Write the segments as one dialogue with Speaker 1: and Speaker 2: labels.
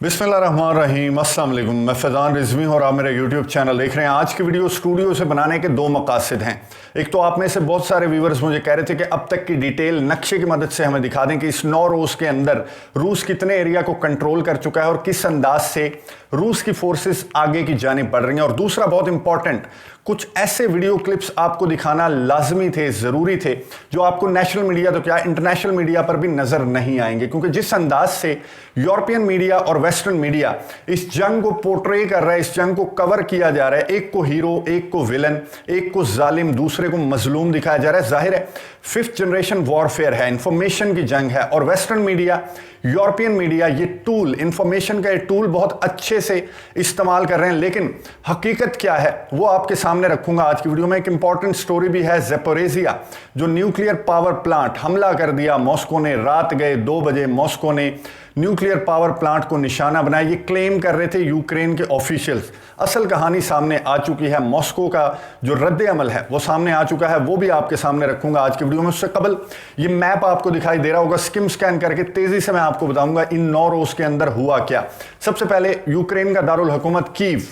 Speaker 1: बिस्मिल्लाहिर्रहमानिर्रहीम, अस्सलाम वालेकुम। मैं फैज़ान रिजवी हूँ और आप मेरा यूट्यूब चैनल देख रहे हैं। आज की वीडियो स्टूडियो से बनाने के दो मकासद हैं। एक तो आप में से बहुत सारे व्यूवर्स मुझे कह रहे थे कि अब तक की डिटेल नक्शे की मदद से हमें दिखा दें कि इस 9 रोज़ के अंदर रूस कितने एरिया को कंट्रोल कर चुका है और किस अंदाज से रूस की फोर्सेस आगे की जानिब बढ़ रही हैं। और दूसरा बहुत इंपॉर्टेंट, कुछ ऐसे वीडियो क्लिप्स आपको दिखाना लाजमी थे, ज़रूरी थे, जो आपको नेशनल मीडिया तो क्या इंटरनेशनल मीडिया पर भी नज़र नहीं आएंगे। क्योंकि जिस अंदाज से यूरोपियन मीडिया और वेस्टर्न मीडिया इस जंग को पोर्ट्रे कर रहा है, इस जंग को कवर किया जा रहा है, एक को हीरो, एक को विलन, एक को जालिम, दूसरे को मजलूम दिखाया जा रहा है। जाहिर है 5th जनरेशन वॉरफेयर है, इंफॉर्मेशन की जंग है। और वेस्टर्न मीडिया, यूरोपियन मीडिया ये टूल, इंफॉर्मेशन का ये टूल बहुत अच्छे से इस्तेमाल कर रहे हैं। लेकिन हकीकत क्या है वो आपके सामने रखूंगा आज की वीडियो में। एक इंपॉर्टेंट स्टोरी भी है। ज़ेपोरिज़िया जो न्यूक्लियर पावर प्लांट, हमला कर दिया मॉस्को ने, रात गए 2 बजे मॉस्को ने न्यूक्लियर पावर प्लांट को निशाना बनाया, ये क्लेम कर रहे थे यूक्रेन के ऑफिशियल्स। असल कहानी सामने आ चुकी है, मॉस्को का जो रद्द अमल है वो सामने आ चुका है, वो भी आपके सामने रखूंगा आज की वीडियो में। उससे कबल ये मैप आपको दिखाई दे रहा होगा, स्किम स्कैन करके तेजी से मैं आपको बताऊंगा इन 9 रोज के अंदर हुआ क्या। सबसे पहले यूक्रेन का दारुल हुकूमत कीव,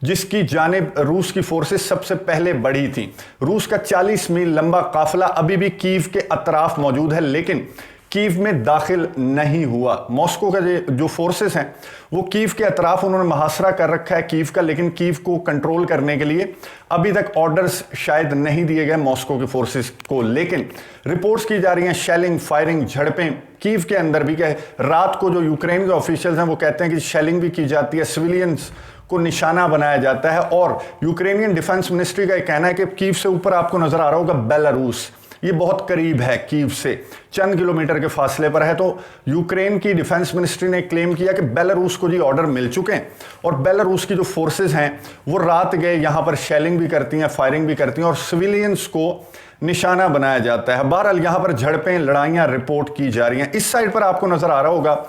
Speaker 1: जिसकी जानिब रूस की फोर्सेस सबसे पहले बढ़ी थी। रूस का 40 मील लंबा काफिला अभी भी कीव के अतराफ मौजूद है, लेकिन कीव में दाखिल नहीं हुआ। मॉस्को का जो फोर्सेस हैं वो कीव के अतराफ उन्होंने मुहासरा कर रखा है कीव का, लेकिन कीव को कंट्रोल करने के लिए अभी तक ऑर्डर्स शायद नहीं दिए गए मॉस्को के फोर्सेस को। लेकिन रिपोर्ट्स की जा रही हैं शेलिंग, फायरिंग, झड़पें कीव के अंदर भी। क्या रात को जो यूक्रेन के ऑफिशियल्स हैं वो कहते हैं कि शेलिंग भी की जाती है, सिविलियंस को निशाना बनाया जाता है। और यूक्रेनियन डिफेंस मिनिस्ट्री का कहना है कि कीव से ऊपर आपको नजर आ रहा होगा बेलारूस, ये बहुत करीब है कीव से, चंद किलोमीटर के फासले पर है। तो यूक्रेन की डिफेंस मिनिस्ट्री ने क्लेम किया कि बेलारूस को जी ऑर्डर मिल चुके हैं और बेलारूस की जो फोर्सेस हैं वो रात गए यहां पर शेलिंग भी करती हैं, फायरिंग भी करती हैं और सिविलियंस को निशाना बनाया जाता है। बहरहाल यहां पर झड़पें, लड़ाइयां रिपोर्ट की जा रही हैं। इस साइड पर आपको नजर आ रहा होगा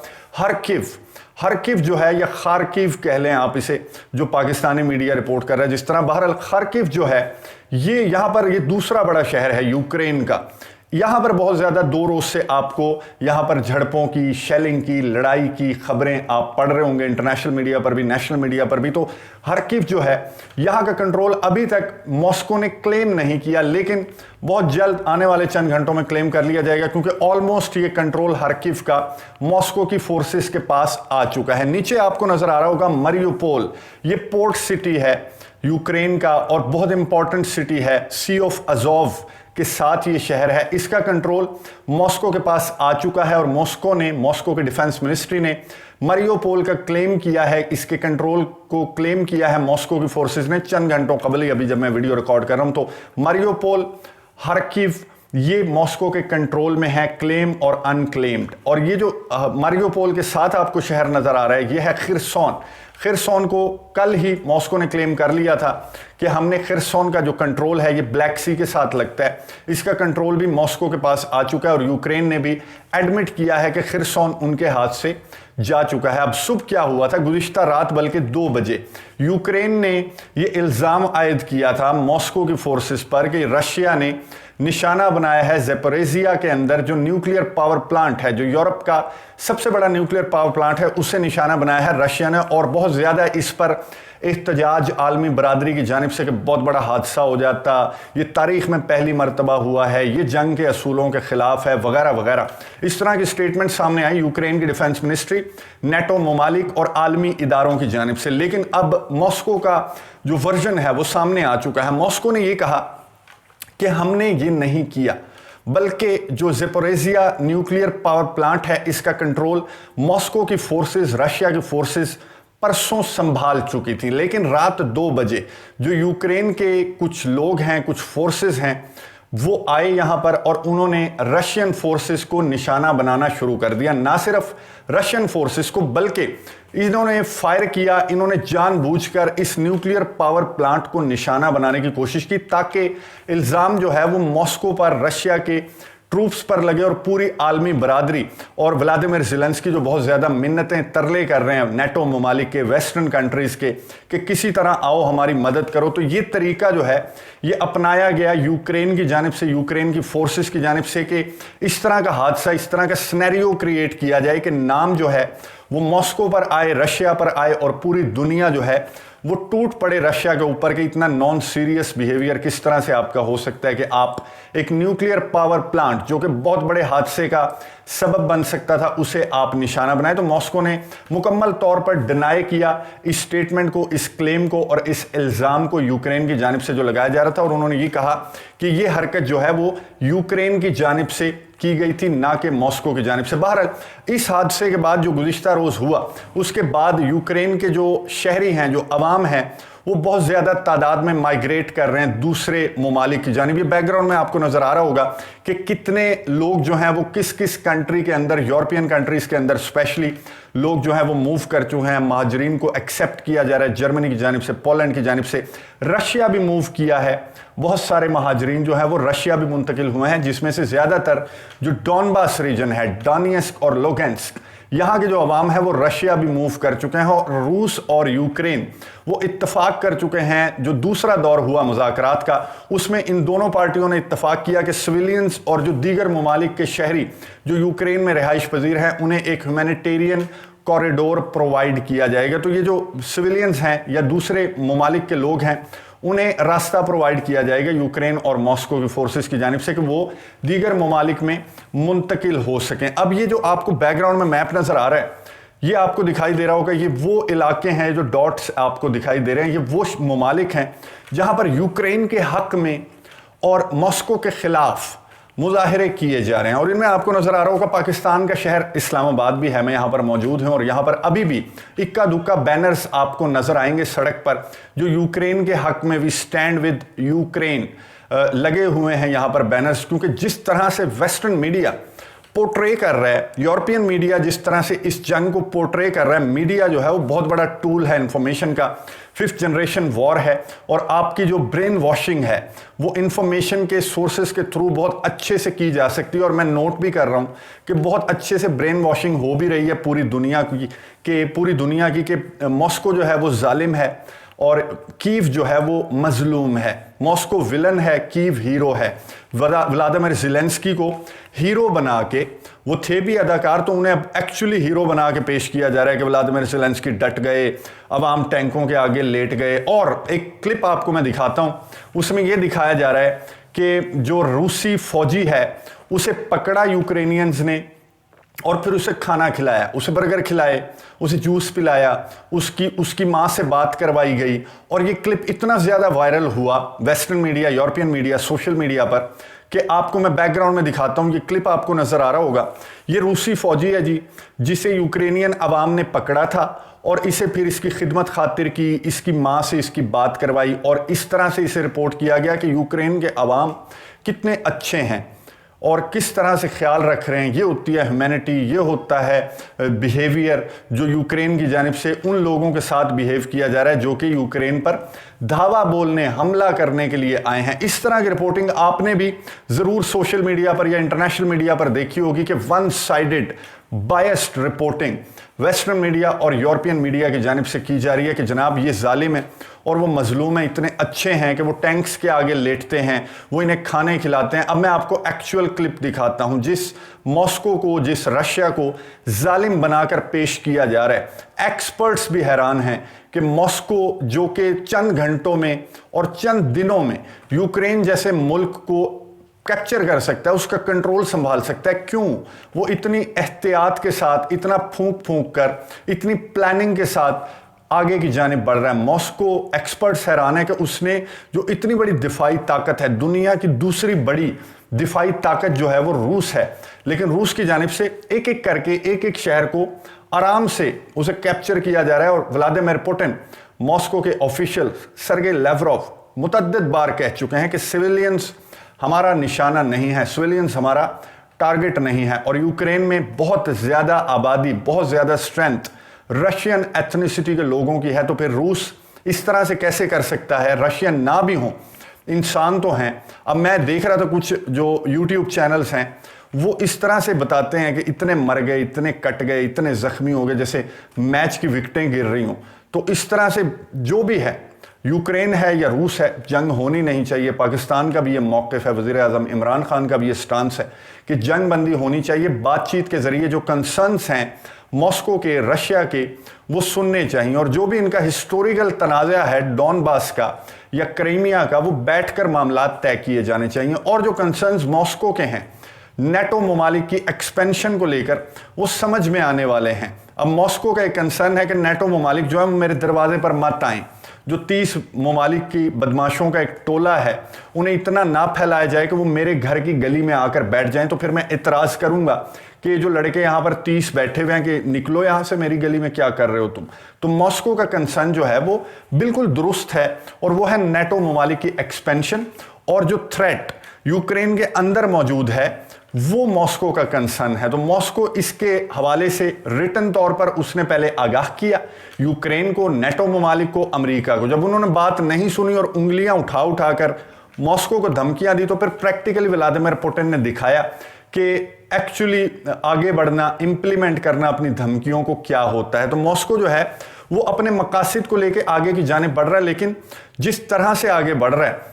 Speaker 1: हरकिव जो है, या खारकिव कह लें आप इसे, जो पाकिस्तानी मीडिया रिपोर्ट कर रहा है जिस तरह। बहरहाल खारकिव जो है ये यहां पर ये दूसरा बड़ा शहर है यूक्रेन का। यहां पर बहुत ज्यादा 2 रोज से आपको यहां पर झड़पों की, शेलिंग की, लड़ाई की खबरें आप पढ़ रहे होंगे इंटरनेशनल मीडिया पर भी, नेशनल मीडिया पर भी। तो हरकिव जो है यहां का कंट्रोल अभी तक मॉस्को ने क्लेम नहीं किया, लेकिन बहुत जल्द आने वाले चंद घंटों में क्लेम कर लिया जाएगा, क्योंकि ऑलमोस्ट ये कंट्रोल हरकिव का मॉस्को की फोर्सेस के पास आ चुका है। नीचे आपको नजर आ रहा होगा मरियोपोल, ये पोर्ट सिटी है यूक्रेन का और बहुत इंपॉर्टेंट सिटी है, सी ऑफ अजोव के साथ ये शहर है। इसका कंट्रोल मॉस्को के पास आ चुका है और मॉस्को के डिफेंस मिनिस्ट्री ने मरियोपोल का क्लेम किया है, इसके कंट्रोल को क्लेम किया है मॉस्को की फोर्सेस ने चंद घंटों कबल ही, अभी जब मैं वीडियो रिकॉर्ड कर रहा हूं। तो मरियोपोल, हरकिव ये मॉस्को के कंट्रोल में है, क्लेम और अनक्लेम्ड। और ये जो मरियोपोल के साथ आपको शहर नजर आ रहा है ये है खिरसोन को कल ही मॉस्को ने क्लेम कर लिया था कि हमने खिरसोन का जो कंट्रोल है, ये ब्लैक सी के साथ लगता है, इसका कंट्रोल भी मॉस्को के पास आ चुका है। और यूक्रेन ने भी एडमिट किया है कि खिरसोन उनके हाथ से जा चुका है। अब सुबह क्या हुआ था, गुज़िश्ता रात बल्कि 2 बजे यूक्रेन ने ये इल्ज़ाम आयद किया था मॉस्को की फोर्सेस पर कि रशिया ने निशाना बनाया है ज़ेपोरिज़िया के अंदर जो न्यूक्लियर पावर प्लांट है, जो यूरोप का सबसे बड़ा न्यूक्लियर पावर प्लांट है, उसे निशाना बनाया है रशिया ने। और बहुत ज़्यादा इस पर एहतजाज आलमी बरादरी की जानिब से कि बहुत बड़ा हादसा हो जाता, ये तारीख में पहली मरतबा हुआ है, ये जंग के असूलों के खिलाफ है, वगैरह वगैरह। इस तरह की स्टेटमेंट सामने आई यूक्रेन की डिफेंस मिनिस्ट्री, नेटो ममालिक और आलमी इदारों की जानिब से। लेकिन अब मॉस्को का जो वर्जन है वो सामने आ चुका है। मॉस्को ने ये कहा कि हमने ये नहीं किया, बल्कि जो ज़ेपोरिज़िया न्यूक्लियर पावर प्लांट है इसका कंट्रोल मॉस्को की फोर्सेस, रशिया की फोर्सेस परसों संभाल चुकी थी। लेकिन रात 2 बजे जो यूक्रेन के कुछ लोग हैं, कुछ फोर्सेस हैं, वो आए यहां पर और उन्होंने रशियन फोर्सेस को निशाना बनाना शुरू कर दिया। ना सिर्फ रशियन फोर्सेस को, बल्कि इन्होंने फायर किया, इन्होंने जानबूझकर इस न्यूक्लियर पावर प्लांट को निशाना बनाने की कोशिश की, ताकि इल्ज़ाम जो है वो मॉस्को पर, रशिया के ट्रूप्स पर लगे और पूरी आलमी बरादरी और व्लादिमीर ज़ेलेंस्की जो बहुत ज़्यादा मिन्नतें तरले कर रहे हैं नेटो ममालिक के, वेस्टर्न कंट्रीज़ के, कि किसी तरह आओ हमारी मदद करो। तो ये तरीका जो है ये अपनाया गया यूक्रेन की जानिब से, यूक्रेन की फोर्सेस की जानिब से, कि इस तरह का हादसा, इस तरह का सिनेरियो क्रिएट किया जाए कि नाम जो है वो मॉस्को पर आए, रशिया पर आए और पूरी दुनिया जो है वो टूट पड़े रशिया के ऊपर कि इतना नॉन सीरियस बिहेवियर किस तरह से आपका हो सकता है कि आप एक न्यूक्लियर पावर प्लांट जो कि बहुत बड़े हादसे का सबब बन सकता था उसे आप निशाना बनाए। तो मॉस्को ने मुकम्मल तौर पर डिनाई किया इस स्टेटमेंट को, इस क्लेम को और इस इल्ज़ाम को यूक्रेन की जानिब से जो लगाया जा रहा था, और उन्होंने ये कहा कि ये हरकत जो है वो यूक्रेन की जानिब से की गई थी, ना कि मॉस्को की जानिब से। बहरहाल इस हादसे के बाद जो गुज़िश्ता रोज़ हुआ उसके बाद यूक्रेन के जो शहरी हैं, जो अवाम हैं, वो बहुत ज़्यादा तादाद में माइग्रेट कर रहे हैं दूसरे ममालिक की जानिब। ये बैकग्राउंड में आपको नज़र आ रहा होगा कि कितने लोग जो हैं वो किस किस कंट्री के अंदर, यूरोपियन कंट्रीज़ के अंदर स्पेशली लोग जो हैं वो मूव कर चुके हैं। महाजरीन को एक्सेप्ट किया जा रहा है जर्मनी की जानिब से, पोलैंड की जानिब से, रशिया भी मूव किया है। बहुत सारे महाजरीन जो है वो रशिया भी मुंतकिल हुए हैं, जिसमें से ज़्यादातर जो डॉनबास रीजन है, डोनेट्स्क और लुगांस्क, यहाँ के जो अवाम है वो रशिया भी मूव कर चुके हैं। और रूस और यूक्रेन वो इत्तफाक कर चुके हैं। जो दूसरा दौर हुआ मुज़ाकरात का, उसमें इन दोनों पार्टियों ने इत्तफाक किया कि सिविलियंस और जो दीगर ममालिक के शहरी जो यूक्रेन में रिहाइश पजीर हैं उन्हें एक ह्यूमैनिटेरियन कॉरिडोर प्रोवाइड किया जाएगा। तो ये जो सिविलियंस हैं या दूसरे ममालिक के लोग हैं उन्हें रास्ता प्रोवाइड किया जाएगा यूक्रेन और मॉस्को की फोर्सेस की जानिब से कि वो दीगर ममालिक में मुंतकिल हो सकें। अब ये जो आपको बैकग्राउंड में मैप नज़र आ रहा है, ये आपको दिखाई दे रहा होगा, ये वो इलाके हैं, जो डॉट्स आपको दिखाई दे रहे हैं, ये वो ममालिक हैं जहां पर यूक्रेन के हक में और मॉस्को के खिलाफ मुजाहिरे किए जा रहे हैं। और इनमें आपको नजर आ रहा होगा पाकिस्तान का शहर इस्लामाबाद भी है। मैं यहाँ पर मौजूद हूँ और यहाँ पर अभी भी इक्का दुक्का बैनर्स आपको नजर आएंगे सड़क पर जो यूक्रेन के हक में, वी स्टैंड विद यूक्रेन, लगे हुए हैं यहाँ पर बैनर्स। क्योंकि जिस तरह से वेस्टर्न मीडिया पोर्ट्रे कर रहा है, यूरोपियन मीडिया जिस तरह से इस जंग को पोर्ट्रे कर रहा है, मीडिया जो है वो बहुत बड़ा टूल है इंफॉर्मेशन का, 5th जनरेशन वॉर है। और आपकी जो ब्रेन वॉशिंग है वो इंफॉर्मेशन के सोर्सेज के थ्रू बहुत अच्छे से की जा सकती है। और मैं नोट भी कर रहा हूँ कि बहुत अच्छे से ब्रेन वॉशिंग हो भी रही है पूरी दुनिया की, कि मॉस्को जो है वो जालिम है और कीव जो है वो मजलूम है। मॉस्को विलन है, कीव हीरो है। व्लादिमीर ज़ेलेंस्की को हीरो बना के, वो थे भी अदाकार, तो उन्हें अब एक्चुअली हीरो बना के पेश किया जा रहा है कि व्लादिमीर ज़ेलेंस्की डट गए, अवाम टैंकों के आगे लेट गए। और एक क्लिप आपको मैं दिखाता हूँ, उसमें यह दिखाया जा रहा है कि जो रूसी फौजी है उसे पकड़ा यूक्रेनियंस ने और फिर उसे खाना खिलाया, उसे बर्गर खिलाए, उसे जूस पिलाया, उसकी माँ से बात करवाई गई। और ये क्लिप इतना ज़्यादा वायरल हुआ western media, European media, social media पर, कि आपको मैं बैकग्राउंड में दिखाता हूँ। ये क्लिप आपको नज़र आ रहा होगा, ये रूसी फौजी है जी, जिसे यूक्रेनियन अवाम ने पकड़ा था और इसे फिर इसकी खिदमत खातिर की, इसकी माँ से इसकी बात करवाई और इस तरह से इसे रिपोर्ट किया गया कि यूक्रेन के अवाम कितने अच्छे हैं और किस तरह से ख्याल रख रहे हैं। ये होती है ह्यूमैनिटी, ये होता है बिहेवियर जो यूक्रेन की जानिब से उन लोगों के साथ बिहेव किया जा रहा है जो कि यूक्रेन पर धावा बोलने, हमला करने के लिए आए हैं। इस तरह की रिपोर्टिंग आपने भी ज़रूर सोशल मीडिया पर या इंटरनेशनल मीडिया पर देखी होगी कि one sided biased reporting western media और यूरोपियन मीडिया की जानिब से की जा रही है कि जनाब ये जालिम है और वो मजलूम है, इतने अच्छे हैं कि वो टैंक्स के आगे लेटते हैं, वो इन्हें खाने खिलाते हैं। अब मैं आपको एक्चुअल क्लिप दिखाता हूं जिस मॉस्को को, जिस रशिया को जालिम बनाकर पेश किया जा रहा है। एक्सपर्ट्स भी हैरान हैं कि मॉस्को जो कि चंद घंटों में और चंद दिनों में यूक्रेन जैसे मुल्क को कैप्चर कर सकता है, उसका कंट्रोल संभाल सकता है, क्यों वो इतनी एहतियात के साथ, इतना फूंक फूंक कर, इतनी प्लानिंग के साथ आगे की जानिब बढ़ रहा है। मॉस्को एक्सपर्ट्स हैरान है कि उसने जो इतनी बड़ी दिफाई ताकत है, दुनिया की दूसरी बड़ी दिफाई ताकत जो है वो रूस है, लेकिन रूस की जानिब से एक एक करके एक एक शहर को आराम से उसे कैप्चर किया जा रहा है। और व्लादिमीर पुतिन, मॉस्को के ऑफिशियल सर्गेई लैवरोव मुतअद्दिद बार कह चुके हैं कि सिविलियंस हमारा निशाना नहीं है, सिविलियंस हमारा टारगेट नहीं है। और यूक्रेन में बहुत ज़्यादा आबादी, बहुत ज़्यादा स्ट्रेंथ रशियन एथनिसिटी के लोगों की है, तो फिर रूस इस तरह से कैसे कर सकता है? रशियन ना भी हों, इंसान तो हैं। अब मैं देख रहा था कुछ जो यूट्यूब चैनल्स हैं वो इस तरह से बताते हैं कि इतने मर गए, इतने कट गए, इतने ज़ख्मी हो गए जैसे मैच की विकेटें गिर रही हों। तो इस तरह से जो भी है, यूक्रेन है या रूस है, जंग होनी नहीं चाहिए। पाकिस्तान का भी ये मौक़िफ़ है, वज़ीर आज़म इमरान खान का भी ये स्टांस है कि जंग बंदी होनी चाहिए। बातचीत के ज़रिए जो कंसर्न्स हैं मॉस्को के, रशिया के, वो सुनने चाहिए। और जो भी इनका हिस्टोरिकल तनाज़ा है डॉनबास का या क्रीमिया का, वो बैठकर मामला तय किए जाने चाहिए। और जो कंसर्न्स मॉस्को के हैं नेटो ममालिक की एक्सपेंशन को लेकर, वो समझ में आने वाले हैं। अब मॉस्को का एक कंसर्न है कि नेटो ममालिक जो है मेरे दरवाजे पर मत आएं। जो 30 ममालिक की बदमाशों का एक टोला है, उन्हें इतना ना फैलाया जाए कि वो मेरे घर की गली में आकर बैठ जाएं, तो फिर मैं इतराज़ करूंगा कि जो लड़के यहाँ पर 30 बैठे हुए हैं कि निकलो यहाँ से, मेरी गली में क्या कर रहे हो तुम। तो मॉस्को का कंसर्न जो है वो बिल्कुल दुरुस्त है, और वो है नेटो ममालिक की एक्सपेंशन। और जो थ्रेट यूक्रेन के अंदर मौजूद है वो मॉस्को का कंसर्न है। तो मॉस्को इसके हवाले से रिटन तौर पर उसने पहले आगाह किया यूक्रेन को, नेटो ममालिक को, अमेरिका को। जब उन्होंने बात नहीं सुनी और उंगलियां उठा उठाकर मॉस्को को धमकियां दी, तो फिर प्रैक्टिकली व्लादिमीर पुतिन ने दिखाया कि एक्चुअली आगे बढ़ना, इंप्लीमेंट करना अपनी धमकियों को क्या होता है। तो मॉस्को जो है वो अपने मकासद को लेकर आगे की जानिब बढ़ रहा है, लेकिन जिस तरह से आगे बढ़ रहा है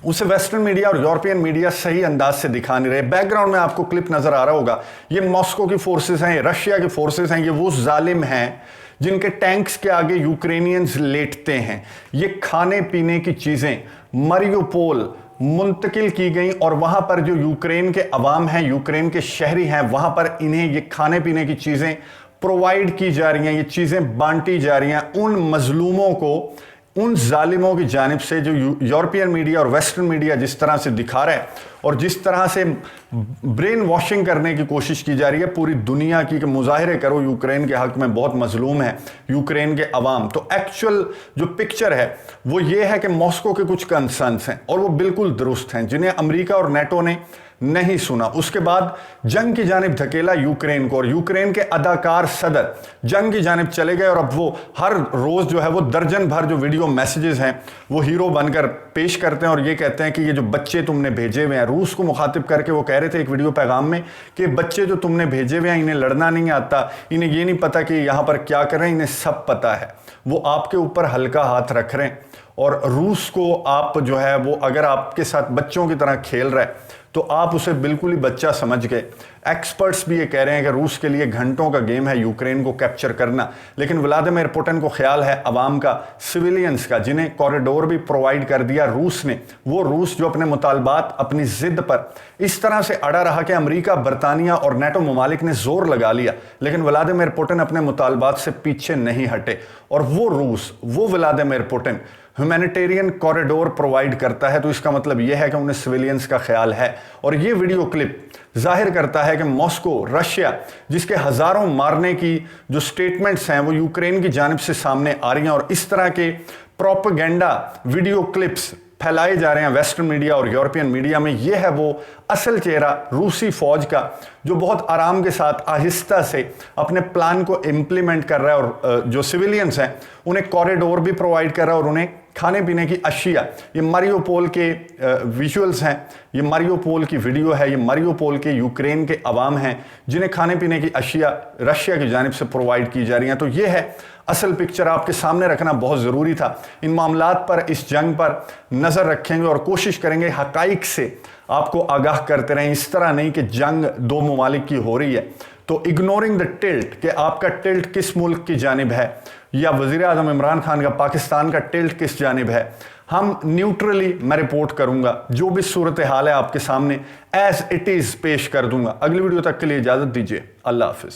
Speaker 1: उसे वेस्टर्न मीडिया और यूरोपियन मीडिया सही अंदाज से दिखा नहीं रहे। बैकग्राउंड में आपको क्लिप नजर आ रहा होगा, ये मॉस्को की फोर्सेस हैं, रशिया की फोर्सेस हैं। ये वो जालिम हैं जिनके टैंक्स के आगे यूक्रेनियंस लेटते हैं। ये खाने पीने की चीजें मारियोपोल मुंतकिल की गई, और वहां पर जो यूक्रेन के अवाम हैं, यूक्रेन के शहरी हैं, वहां पर इन्हें ये खाने पीने की चीजें प्रोवाइड की जा रही हैं, ये चीजें बांटी जा रही हैं उन मजलूमों को, उन जालिमों की जानिब से जो यूरोपियन मीडिया और वेस्टर्न मीडिया जिस तरह से दिखा रहा है और जिस तरह से ब्रेन वॉशिंग करने की कोशिश की जा रही है पूरी दुनिया की कि मुजाहिरे करो यूक्रेन के हक में, बहुत मजलूम है यूक्रेन के अवाम। तो एक्चुअल जो पिक्चर है वो ये है कि मॉस्को के कुछ कंसर्न्स हैं और वो बिल्कुल दुरुस्त हैं, जिन्हें अमेरिका और नेटो ने नहीं सुना। उसके बाद जंग की जानिब धकेला यूक्रेन को, और यूक्रेन के अदाकार सदर जंग की जानिब चले गए। और अब वो हर रोज जो है वो दर्जन भर जो वीडियो मैसेजेस हैं वो हीरो बनकर पेश करते हैं और ये कहते हैं कि ये जो बच्चे तुमने भेजे हुए हैं, रूस को मुखातिब करके वो कह रहे थे एक वीडियो पैगाम में कि बच्चे जो तुमने भेजे हुए हैं इन्हें लड़ना नहीं आता, इन्हें ये नहीं पता कि यहाँ पर क्या कर रहे हैं, इन्हें सब पता है। वो आपके ऊपर हल्का हाथ रख रहे हैं, और रूस को आप जो है वो अगर आपके साथ बच्चों की तरह खेल रहा है तो आप उसे बिल्कुल ही बच्चा समझ गए। एक्सपर्ट्स भी ये कह रहे हैं कि रूस के लिए घंटों का गेम है यूक्रेन को कैप्चर करना, लेकिन व्लादिमीर पुतिन को ख्याल है अवाम का, सिविलियंस का, जिन्हें कॉरिडोर भी प्रोवाइड कर दिया रूस ने। वो रूस जो अपने मुतालबात, अपनी जिद पर इस तरह से अड़ा रहा कि अमेरिका, बरतानिया और नेटो ममालिक ने जोर लगा लिया, लेकिन व्लादिमीर पुतिन अपने मुतालबात से पीछे नहीं हटे। और वो रूस, वो Vladimir Putin humanitarian corridor provide करता है, तो इसका मतलब यह है कि उन्हें सिविलियंस का ख्याल है। और ये वीडियो क्लिप जाहिर करता है कि मॉस्को, रशिया, जिसके हजारों मारने की जो स्टेटमेंट्स हैं वो यूक्रेन की जानिब से सामने आ रही हैं, और इस तरह के प्रोपेगेंडा वीडियो क्लिप्स फैलाए जा रहे हैं वेस्टर्न मीडिया और यूरोपियन मीडिया में। यह है वो असल चेहरा रूसी फौज का, जो बहुत आराम के साथ आहिस्ता से अपने प्लान को इम्प्लीमेंट कर रहा है, और जो सिविलियंस हैं उन्हें कॉरिडोर भी प्रोवाइड कर रहा है और उन्हें खाने पीने की अशिया। ये मारियोपोल के विजुअल्स हैं, ये मारियोपोल की वीडियो है, ये मारियोपोल के यूक्रेन के अवाम हैं जिन्हें खाने पीने की अशिया रशिया की जानिब से प्रोवाइड की जा रही हैं। तो ये है असल पिक्चर, आपके सामने रखना बहुत ज़रूरी था। इन मामलात पर, इस जंग पर नज़र रखेंगे और कोशिश करेंगे हकाइक से आपको आगाह करते रहें, इस तरह नहीं कि जंग दो ममालिक की हो रही है तो इग्नोरिंग द टिल्ट, कि आपका टिल्ट किस मुल्क की जानिब है, या वज़ीर आज़म इमरान खान का पाकिस्तान का टिल्ट किस जानिब है। हम न्यूट्रली मैं रिपोर्ट करूंगा, जो भी सूरत हाल है आपके सामने एज इट इज़ पेश कर दूंगा। अगली वीडियो तक के लिए इजाज़त दीजिए, अल्लाह हाफिज़।